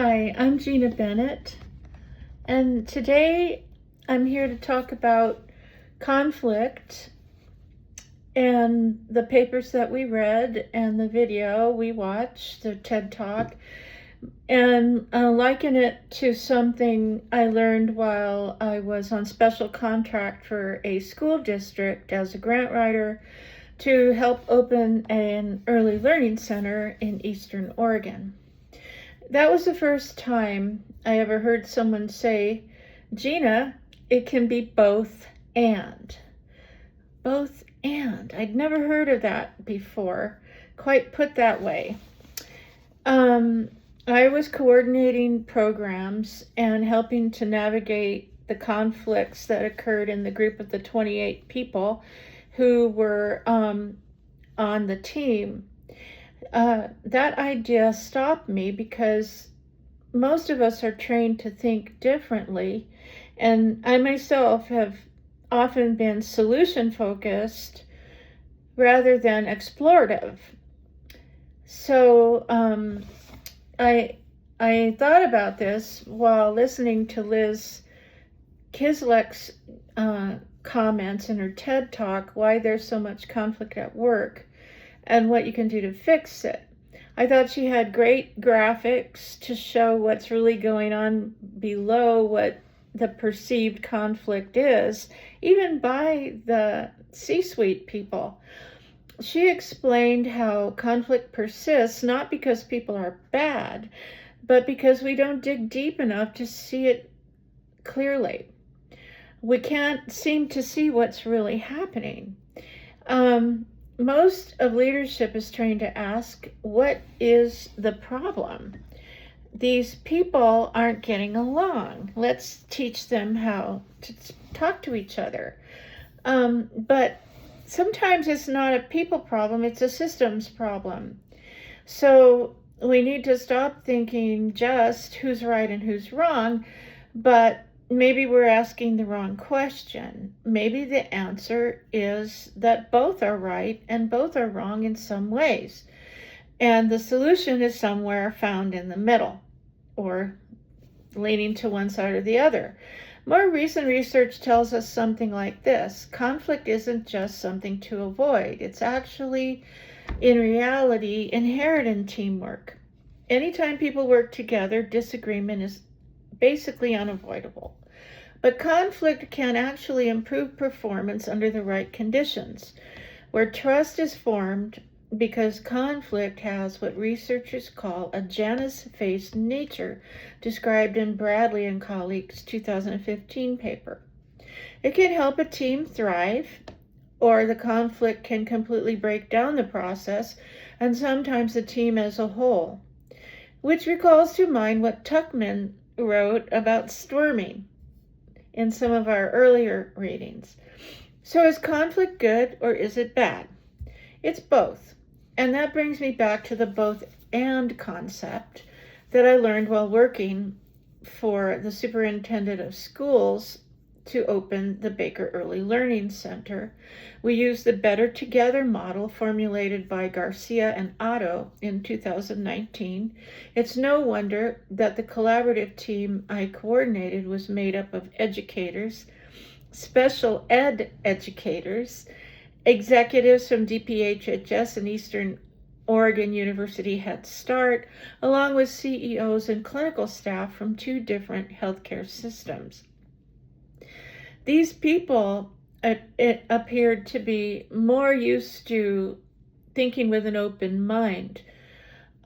Hi, I'm Gina Bennett, and today I'm here to talk about conflict and the papers that we read and the video we watched, the TED Talk, and liken it to something I learned while I was on special contract for a school district as a grant writer to help open an early learning center in Eastern Oregon. That was the first time I ever heard someone say, Gina, it can be both and. Both and. I'd never heard of that before, quite put that way. I was coordinating programs and helping to navigate the conflicts that occurred in the group of the 28 people who were on the team. That idea stopped me because most of us are trained to think differently, and I myself have often been solution focused rather than explorative. So I thought about this while listening to Liz Kisleck's comments in her TED Talk, why there's so much conflict at work and what you can do to fix it. I thought she had great graphics to show what's really going on below what the perceived conflict is, even by the C-suite people. She explained how conflict persists not because people are bad, but because we don't dig deep enough to see it clearly. We can't seem to see what's really happening. Most of leadership is trained to ask, what is the problem? These people aren't getting along. Let's teach them how to talk to each other. But sometimes it's not a people problem, it's a systems problem. So we need to stop thinking just who's right and who's wrong, but maybe we're asking the wrong question. Maybe the answer is that both are right and both are wrong in some ways. And the solution is somewhere found in the middle, or leaning to one side or the other. More recent research tells us something like this. Conflict isn't just something to avoid. It's actually, in reality, inherent in teamwork. Anytime people work together, disagreement is basically unavoidable. But conflict can actually improve performance under the right conditions, where trust is formed because conflict has what researchers call a Janus-faced nature, described in Bradley and colleagues' 2015 paper. It can help a team thrive, or the conflict can completely break down the process, and sometimes the team as a whole. Which recalls to mind what Tuckman wrote about storming in some of our earlier readings. So is conflict good or is it bad? It's both. And that brings me back to the both and concept that I learned while working for the superintendent of schools to open the Baker Early Learning Center. We used the Better Together model formulated by Garcia and Otto in 2019. It's no wonder that the collaborative team I coordinated was made up of educators, special ed educators, executives from DPHHS and Eastern Oregon University Head Start, along with CEOs and clinical staff from two different healthcare systems. These people it appeared to be more used to thinking with an open mind.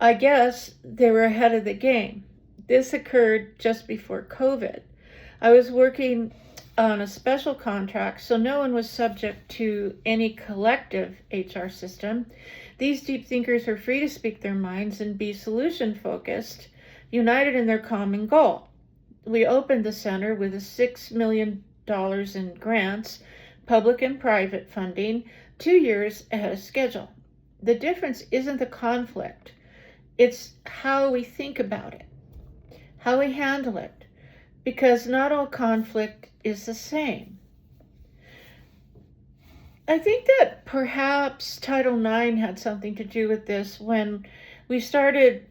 I guess they were ahead of the game. This occurred just before COVID. I was working on a special contract, so no one was subject to any collective HR system. These deep thinkers were free to speak their minds and be solution-focused, united in their common goal. We opened the center with $6 million in grants, public and private funding, 2 years ahead of schedule. The difference isn't the conflict, it's how we think about it, how we handle it, because not all conflict is the same. I think that perhaps Title IX had something to do with this when we started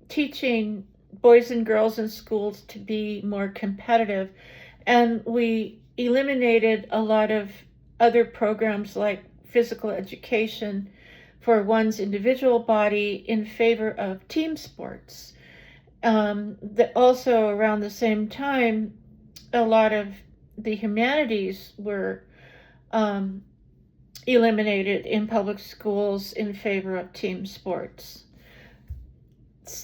teaching boys and girls in schools to be more competitive, and we eliminated a lot of other programs like physical education for one's individual body in favor of team sports. Also, around the same time, a lot of the humanities were eliminated in public schools in favor of team sports,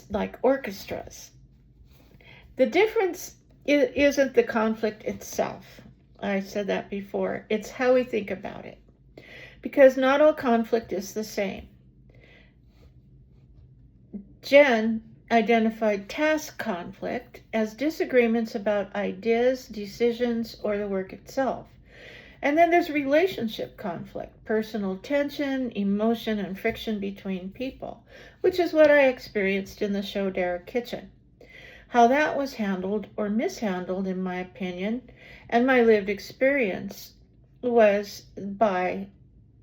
like orchestras. The difference isn't the conflict itself. I said that before. It's how we think about it. Because not all conflict is the same. Jen identified task conflict as disagreements about ideas, decisions, or the work itself. And then there's relationship conflict, personal tension, emotion, and friction between people, which is what I experienced in the show Derek Kitchen. How that was handled or mishandled, in my opinion, and my lived experience, was by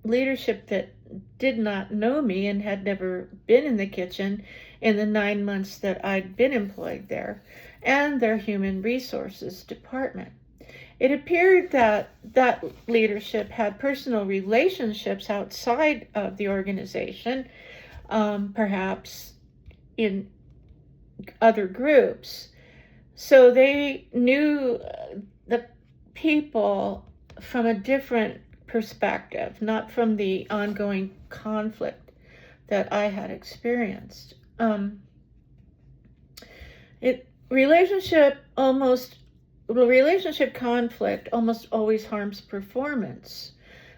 leadership that did not know me and had never been in the kitchen in the 9 months that I'd been employed there, and their human resources department. It appeared that that leadership had personal relationships outside of the organization, perhaps in other groups. So they knew the people from a different perspective, not from the ongoing conflict that I had experienced. Relationship conflict almost always harms performance,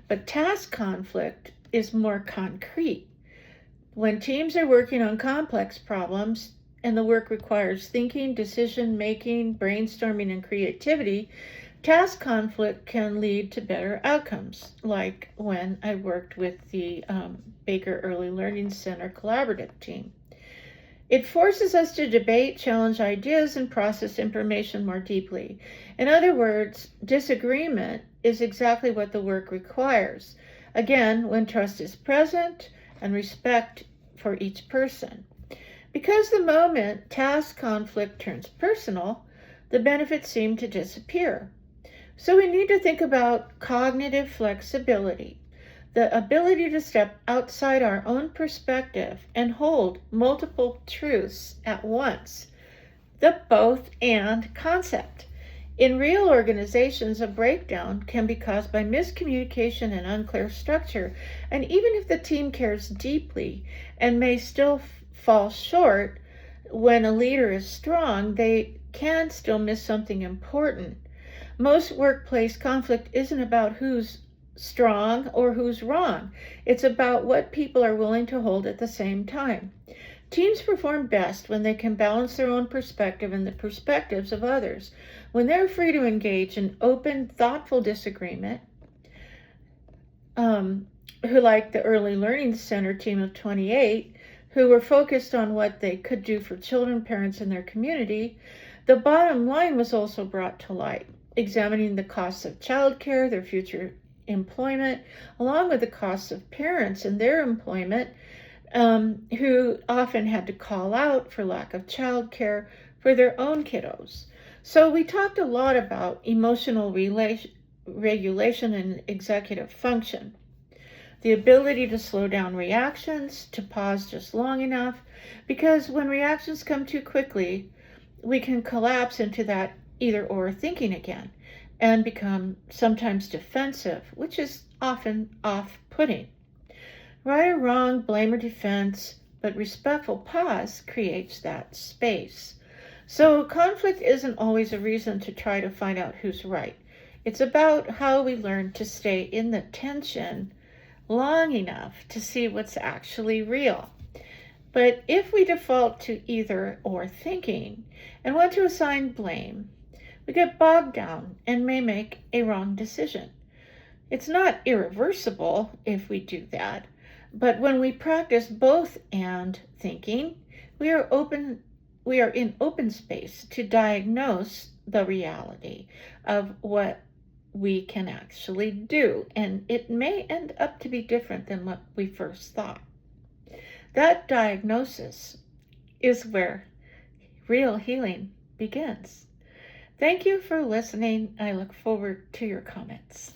but task conflict is more concrete. When teams are working on complex problems and the work requires thinking, decision making, brainstorming, and creativity, task conflict can lead to better outcomes, like when I worked with the Baker Early Learning Center collaborative team. It forces us to debate, challenge ideas, and process information more deeply. In other words, disagreement is exactly what the work requires. Again, when trust is present and respect for each person. Because the moment task conflict turns personal, the benefits seem to disappear. So we need to think about cognitive flexibility, the ability to step outside our own perspective and hold multiple truths at once, the both and concept. In real organizations, a breakdown can be caused by miscommunication and unclear structure, and even if the team cares deeply and may still fall short, when a leader is strong, they can still miss something important. Most workplace conflict isn't about who's strong or who's wrong. It's about what people are willing to hold at the same time. Teams perform best when they can balance their own perspective and the perspectives of others. When they're free to engage in open, thoughtful disagreement, who like the Early Learning Center team of 28, who were focused on what they could do for children, parents, and their community, the bottom line was also brought to light, examining the costs of childcare, their future employment, along with the costs of parents and their employment, who often had to call out for lack of childcare for their own kiddos. So we talked a lot about emotional regulation and executive function. The ability to slow down reactions, to pause just long enough, because when reactions come too quickly, we can collapse into that either or thinking again and become sometimes defensive, which is often off-putting. Right or wrong, blame or defense, but respectful pause creates that space. So conflict isn't always a reason to try to find out who's right. It's about how we learn to stay in the tension long enough to see what's actually real. But if we default to either or thinking and want to assign blame, we get bogged down and may make a wrong decision. It's not irreversible if we do that, but when we practice both and thinking, we are in open space to diagnose the reality of what we can actually do, and it may end up to be different than what we first thought. That diagnosis is where real healing begins. Thank you for listening. I look forward to your comments.